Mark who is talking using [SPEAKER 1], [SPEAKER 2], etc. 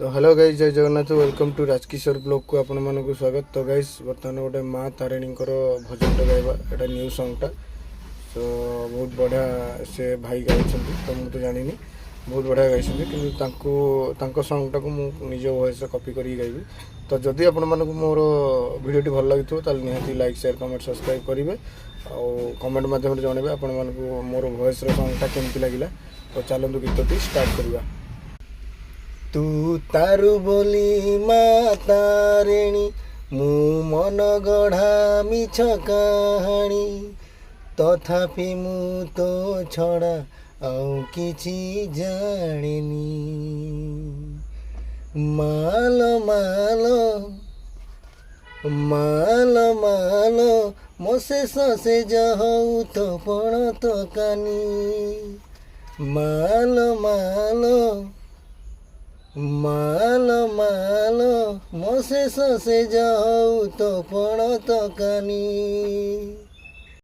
[SPEAKER 1] तो hello guys, जय Jagannath, welcome to Rajkishore blog को आपण मानक स्वागत। तो गाइज बर्तमान गोटे माँ तारिणी भजन गाइबा एटा न्यू सॉन्गटा। तो बहुत बढ़िया से भाई गाई तो मुझे जानी बहुत बढ़िया गाई कि सॉन्गटा को निज वॉइस कॉपी कर गाइबी। तो जदि आपण मानक मोर वीडियोटी भल लगी तो निहाती लाइक शेयर कमेंट सब्सक्राइब करेंगे और कमेंट माध्यम जनइबे आपण मानक मोर वॉइस सॉन्गटा केमती लगिला। तो चलतु गीतटी स्टार्ट करवा। तू तारु बोली माँ तारिणी मु मन गढ़ा मिछ कहानी तथापि मु तो छड़ा आउ किछि जानिनी। माल माल माल माल मो शेष से जहु तो पण तो कानी। माल माल माल माल मो शेष से जाऊ तो पण तो कानी।